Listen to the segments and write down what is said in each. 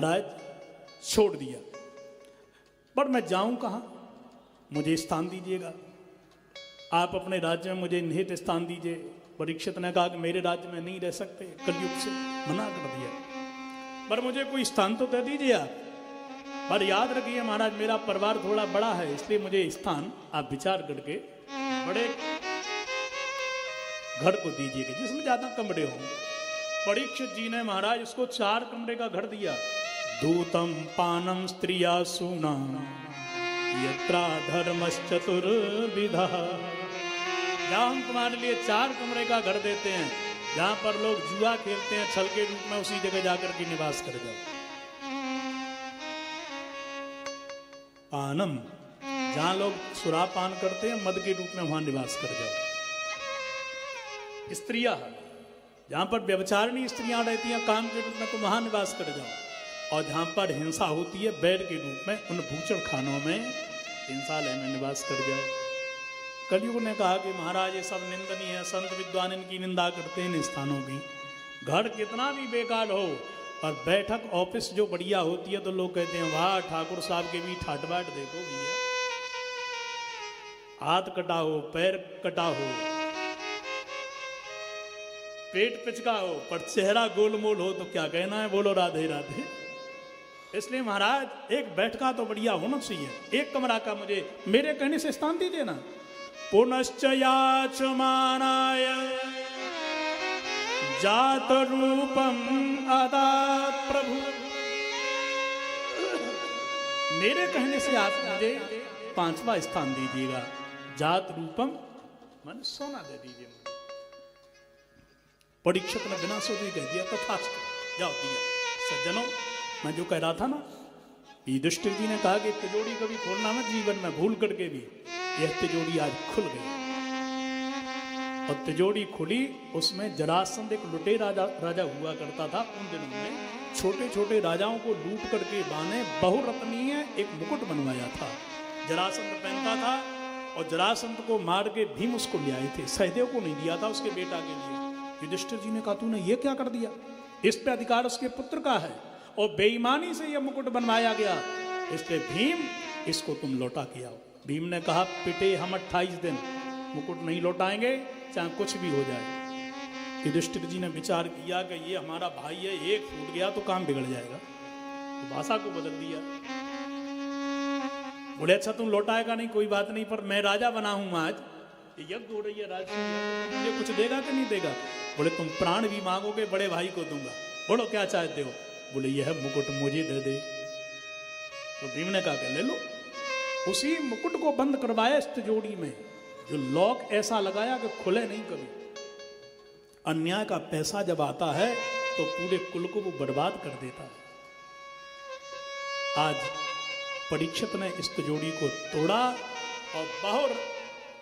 महाराज छोड़ दिया, पर मैं जाऊं कहां? मुझे स्थान दीजिएगा, आप अपने राज्य में मुझे निहित स्थान दीजिए। परीक्षित ने कहा कि मेरे राज्य में नहीं रह सकते, कलयुग से मना कर दिया, पर मुझे कोई स्थान तो दे दीजिए आप। पर याद रखिए महाराज, मेरा परिवार थोड़ा बड़ा है, इसलिए मुझे स्थान आप विचार करके बड़े घर को दीजिएगा जिसमें ज्यादा कमरे हों। परीक्षित जी ने महाराज उसको 4 कमरे का घर दिया। दूतम पानम स्त्रिया सूना यत्रा धर्मश्चतुर्विधा। जहाँ हम तुम्हारे लिए 4 कमरे का घर देते हैं, जहां पर लोग जुआ खेलते हैं छल के रूप में, उसी जगह जाकर के निवास कर जाओ। पानम, जहां लोग शराब पान करते हैं मद के रूप में, वहां निवास कर जाओ। स्त्रियां, जहां पर व्यभिचारिणी स्त्रियां रहती हैं काम के रूप में, तो वहां निवास कर जाओ। और जहां पर हिंसा होती है बैर के रूप में, उन भूचड़ खानों में, हिंसालय में निवास कर जाओ। कलयुग ने कहा कि महाराज ये सब निंदनीय है, संत विद्वान इनकी निंदा करते हैं इन स्थानों की। घर कितना भी बेकार हो और बैठक ऑफिस जो बढ़िया होती है, तो लोग कहते हैं वाह ठाकुर साहब के भी ठाट बाट देखो भैया, हाथ कटा हो, पैर कटा हो, पेट पिचका हो, पर चेहरा गोलमोल हो, तो क्या कहना है, बोलो राधे राधे। इसलिए महाराज एक बैठका तो बढ़िया होना चाहिए। 1 कमरा का मुझे मेरे कहने से स्थान दीजिए ना। पुनश्च याचमानाय जात रूपम आदात प्रभु। मेरे कहने से आप मुझे 5वां स्थान दीजिएगा, जात रूपम मन सोना दे दीजिए मुझे। परीक्षित ने बिना सोचे कह दिया तथास्तु, जाओ दिया। सज्जनों, मैं जो कह रहा था ना, युधिष्ठिर जी ने कहा कि तिजोरी कभी खोलना मत जीवन में, भूल करके भी। यह तिजोरी आज खुल गई और तिजोरी खुली, उसमें जरासंध एक लुटे राजा हुआ करता था। उन दिनों में छोटे छोटे राजाओं को लूट करके बाने बहुरत्नीय एक मुकुट बनवाया था, जरासंध पहनता था। और जरासंध को मार के भीम उसको ले आए थे, सहदेव को नहीं दिया था, उसके बेटा के लिए। युधिष्ठिर जी ने कहा तूने ये क्या कर दिया, इस पे अधिकार उसके पुत्र का है और बेईमानी से यह मुकुट बनवाया गया, इसलिए भीम इसको तुम लौटा के आओ। भीम ने कहा पिटे हम 28 दिन, मुकुट नहीं लौटाएंगे चाहे कुछ भी हो जाए। युधिष्ठिर जी ने विचार किया कि ये हमारा भाई है, एक फूट गया तो काम बिगड़ जाएगा, तो भाषा को बदल दिया। बोले अच्छा तुम लौटाएगा नहीं, कोई बात नहीं, पर मैं राजा बना हूं आज, यज्ञ हो रही है राज, मुझे कुछ देगा कि नहीं देगा? बोले तुम प्राण भी मांगोगे बड़े भाई को दूंगा। बोलो क्या चाहते हो? बोले यह मुकुट मुझे दे दे। तो भीम ने कहा कि ले लो। उसी मुकुट को बंद करवाया इस तिजोरी में, जो लॉक ऐसा लगाया कि खुले नहीं कभी। अन्याय का पैसा जब आता है तो पूरे कुल को वो बर्बाद कर देता है। आज परीक्षित ने इस तिजोरी को तोड़ा और बहुत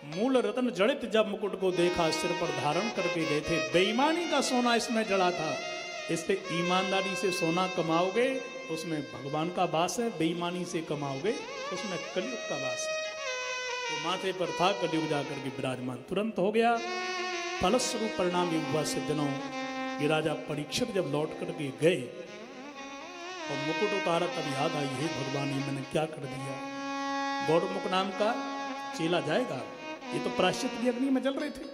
मूल रत्न जड़ित जब मुकुट को देखा, सिर पर धारण करके गए थे। बेईमानी का सोना इसमें जड़ा था, इसलिए ईमानदारी से सोना कमाओगे उसमें भगवान का वास है, बेईमानी से कमाओगे उसमें कलयुग का वास है। तो माथे पर था, कलयुग जाकर के विराजमान तुरंत हो गया। फलस्वरूप परिणाम ये हुआ सज्जनों, ये राजा परीक्षित जब लौट करके गए और मुकुट उतारा, तब याद आई हे भगवान ये मैंने क्या कर दिया। गौरमुख नाम का चेला जाएगा, ये तो प्रायश्चित की अग्नि में जल रहे थे।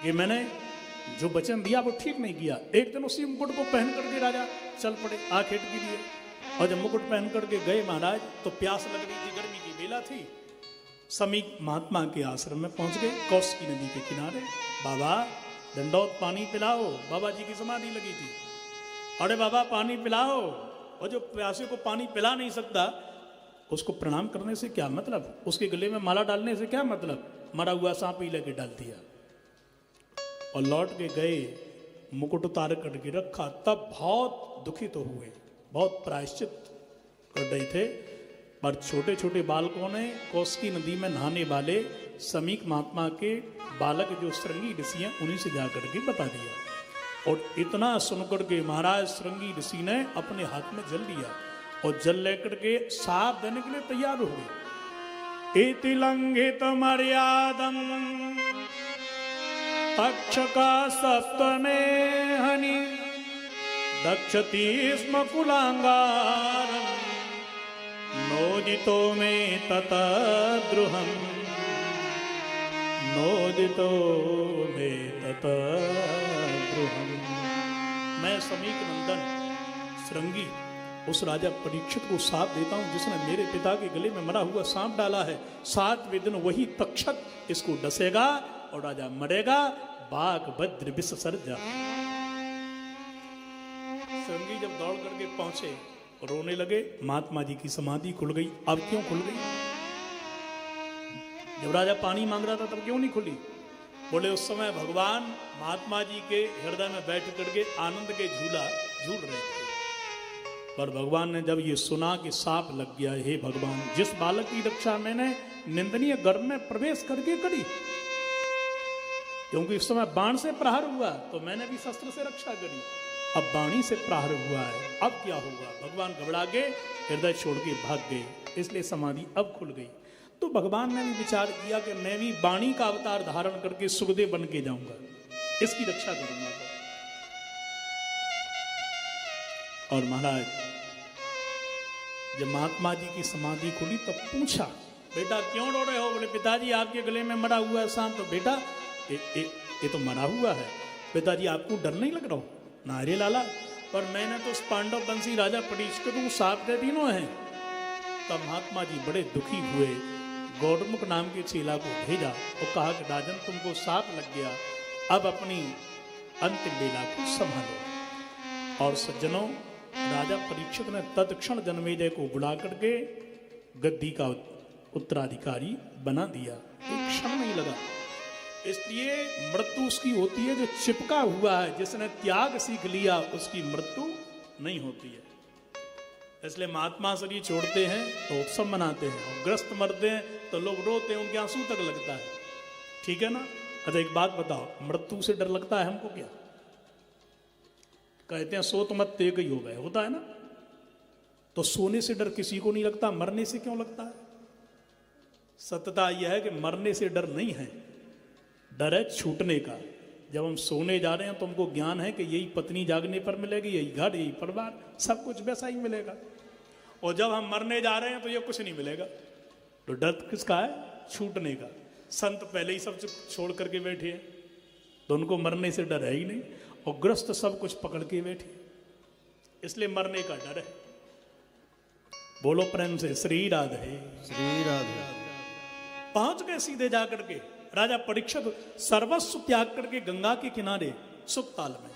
ये मैंने जो वचन दिया वो ठीक नहीं किया। एक दिन उसी मुकुट को पहन करके राजा चल पड़े आखेट के लिए, और जब मुकुट पहन करके गए महाराज, तो प्यास लग रही थी, गर्मी की बेला थी। समीक महात्मा के आश्रम में पहुंच गए, कौशिकी नदी के किनारे। बाबा दंडौत पानी पिलाओ, बाबा जी की समाधि लगी थी। अरे बाबा पानी पिलाओ। और जो प्यासे को पानी पिला नहीं सकता, उसको प्रणाम करने से क्या मतलब, उसके गले में माला डालने से क्या मतलब, मरा हुआ सांप ही लेके डाल दिया। और लौट के गए, मुकुट उतार करके रखा, तब बहुत दुखित तो हुए, बहुत प्रायश्चित कर रहे थे। पर छोटे छोटे बालकों ने कौशिकी नदी में नहाने वाले समीक महात्मा के बालक जो श्रृंगी ऋषि हैं, उन्हीं से जाकर के बता दिया। और इतना सुनकर के महाराज श्रृंगी ऋषि ने अपने हाथ में जल लिया और जल लेकर के साफ देने के लिए तैयार हो गए। इति लंघित मर्यादम तक्षका सप्तमे हनि दक्षति स्म कुलांगारं नोदितो मे ततद्रुहं नोदितो मे ततद्रुहं। मैं समीक नंदन श्रृंगी उस राजा परीक्षित को साप देता हूं जिसने मेरे पिता के गले में मरा हुआ सांप डाला है। 7वें दिन वही तक्षक इसको डसेगा और राजा मरेगा। बाघ वज्र विष सर्जा। श्रृंगी जब दौड़ करके पहुंचे रोने लगे। महात्मा जी की समाधि खुल गई। अब क्यों खुल गई? जब राजा पानी मांग रहा था तब क्यों नहीं खुली? बोले उस समय भगवान महात्मा जी के हृदय में बैठ करके आनंद के झूला झूल रहे थे। पर भगवान ने जब ये सुना कि सांप लग गया, हे भगवान जिस बालक की रक्षा मैंने निंदनीय गर्भ में प्रवेश करके करी, क्योंकि इस समय बाण से प्रहार हुआ तो मैंने भी शस्त्र से रक्षा करी, अब वाणी से प्रहार हुआ है, अब क्या होगा? भगवान घबरा गए, हृदय छोड़ के भाग गए। इसलिए समाधि अब खुल गई। तो भगवान ने भी विचार किया कि मैं भी वाणी का अवतार धारण करके सुखदेव बन के जाऊंगा, इसकी रक्षा करूंगा। और महाराज जब महात्मा जी की समाधि खुली तब पूछा, बेटा क्यों रो रहे हो? बोले पिताजी आपके गले में मरा हुआ है सांप। तो बेटा ये तो मरा हुआ है। पिताजी आपको डर नहीं लग रहा हो? नारे लाला, पर मैंने तो उस पांडव वंशी राजा परीक्षित को सांप दे तीनों हैं। तब महात्मा जी बड़े दुखी हुए, गौरमुख नाम के चेला को भेजा और कहा कि राजन तुमको सांप लग गया, अब अपनी अंतिम लीला को संभालो। और सज्जनों राजा परीक्षित ने तत्क्षण जन्मेजय को बुला करके गद्दी का उत्तराधिकारी बना दिया। एक क्षण नहीं लगा। इसलिए मृत्यु उसकी होती है जो चिपका हुआ है, जिसने त्याग सीख लिया उसकी मृत्यु नहीं होती है। इसलिए महात्मा शरीर छोड़ते हैं तो उत्सव मनाते हैं, और ग्रस्त मरते हैं तो लोग रोते हैं, उनके आंसू तक लगता है। ठीक है ना? अच्छा एक बात बताओ, मृत्यु से डर लगता है हमको क्या? कहते हैं सो तो मत ते गई हो गए, होता है ना? तो सोने से डर किसी को नहीं लगता, मरने से क्यों लगता है? सत्यता यह है कि मरने से डर नहीं है, डर है छूटने का। जब हम सोने जा रहे हैं तो हमको ज्ञान है कि यही पत्नी जागने पर मिलेगी, यही घर, यही परिवार, सब कुछ वैसा ही मिलेगा। और जब हम मरने जा रहे हैं तो ये कुछ नहीं मिलेगा। तो डर किसका है? छूटने का। संत पहले ही सब छोड़ करके बैठे हैं तो उनको मरने से डर है ही नहीं, और ग्रस्त सब कुछ पकड़ के बैठे, इसलिए मरने का डर है। बोलो प्रेम से श्री राधे। श्री राधे। पहुंच गए सीधे जाकर के राजा परीक्षित सर्वस्व त्याग करके गंगा के किनारे सुखताल में।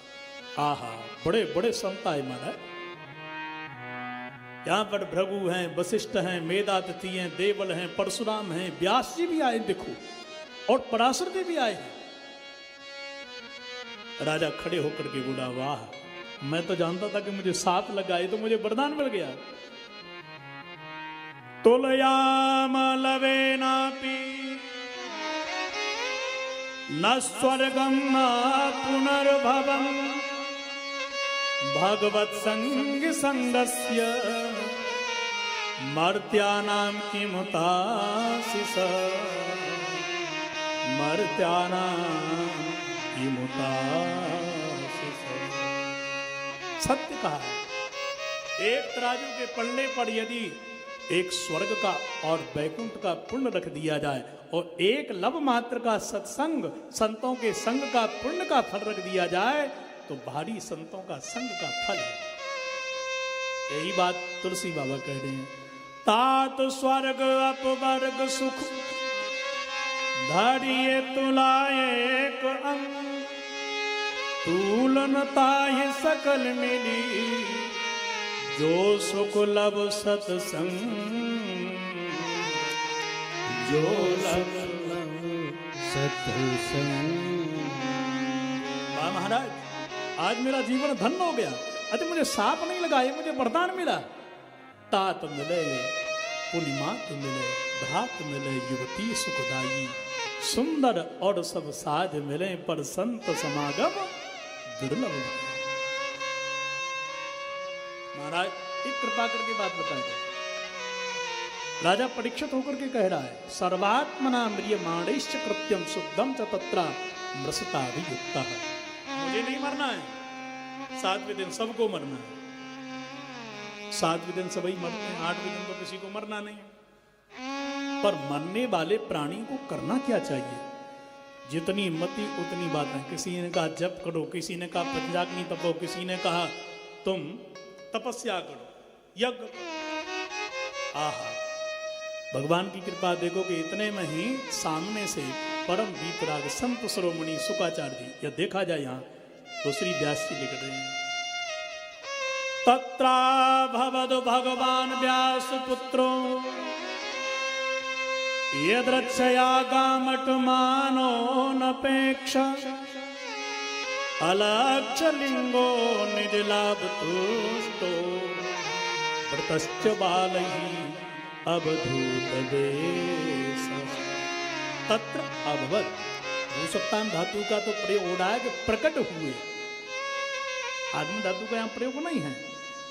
आहा बड़े बड़े संत आए महाराज। यहाँ पर भृगु हैं, वशिष्ठ हैं, मेधातिथि हैं, देवल हैं, परशुराम हैं, व्यास जी भी आए देखो, और पराशर जी भी आए हैं। राजा खड़े होकर के बोला, वाह मैं तो जानता था कि मुझे सांप लगा, ये तो मुझे वरदान मिल गया। तुलयाम लवे नापी न स्वर्गम न पुनर्भवम भगवत संग संगस्य मर्त्यानाम किमुताशिष मर्त्यानाम किमुताशिष। सत्य कहा है। एक तराजू के पलड़े पर यदि एक स्वर्ग का और वैकुंठ का पुण्य रख दिया जाए और एक लब मात्र का सत्संग संतों के संग का पुण्य का फल रख दिया जाए तो भारी संतों का संग का फल है। यही बात तुलसी बाबा कह रहे हैं। तात स्वर्ग अपवर्ग सुख धारिये तुलाए एक अंग तूलन ताहि सकल मिली जो सुख लब सत्संग जो लब सत्संग। वाह महाराज आज मेरा जीवन धन्य हो गया। अरे मुझे सांप नहीं लगा, ये मुझे वरदान मिला। तात मिले पूर्णिमात मिले भ्रात मिले युवती सुखदाई सुंदर और सब साज मिले पर संत समागम दुर्लभ। महाराज एक कृपा करके बात बताइए। राजा परीक्षित होकर के कह रहा है सर्वात्मना म्रियमाणैश्च कृत्यम शुद्धम च तत्र मृषता अभियुक्तः। मुझे नहीं मरना है, 7वें दिन सबको मरना है। 7वें दिन सभी मरते हैं, 8वें दिन तो किसी को मरना नहीं। पर मरने वाले प्राणी को करना क्या चाहिए? जितनी हिम्मत उतनी बातें। किसी ने कहा जप करो, किसी ने कहा पंचाग्नि तपो, किसी ने कहा तुम तपस्या करो, यज्ञ करो। आहा, भगवान की कृपा देखो कि इतने में ही सामने से परम वीतराग संत शिरोमणि शुकाचार्य जी, यह देखा जाए यहाँ तो श्री व्यास जी लिख रहे हैं, तत्रा भवदु भगवान व्यास पुत्रो यद्रक्षया गामटमानो नपेक्ष अलक्ष्य लिंगो निज लाभ तुष्टो व्रतश्च बालहि अवधूत देश। तत्र अभवत, भूसप्तान धातु का तो प्रयोग हो रहा है कि प्रकट हुए। आदमी धातु का यहाँ प्रयोग नहीं है,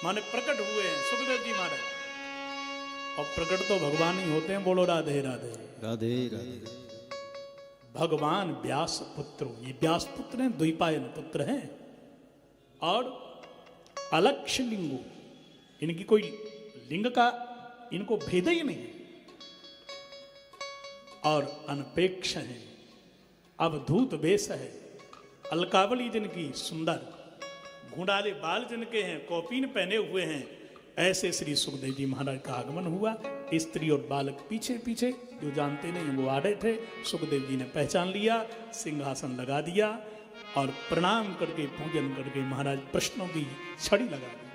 माने प्रकट हुए हैं सुखदेव जी महाराज। और प्रकट तो भगवान ही होते हैं। बोलो राधे राधे राधे राधे। भगवान व्यास पुत्र, ये व्यास पुत्र हैं, द्वैपायन पुत्र हैं। और अलक्ष्य लिंगो, इनकी कोई लिंग का इनको भेद ही नहीं। और अनपेक्ष है, अवधूत वेश है, अलकावली जिनकी सुंदर, घुंडाले बाल जिनके हैं, कौपीन पहने हुए हैं। ऐसे श्री सुखदेव जी महाराज का आगमन हुआ। स्त्री और बालक पीछे पीछे, जो जानते नहीं वो आ रहे थे। सुखदेव जी ने पहचान लिया, सिंहासन लगा दिया और प्रणाम करके पूजन करके महाराज प्रश्नों की छड़ी लगा दी।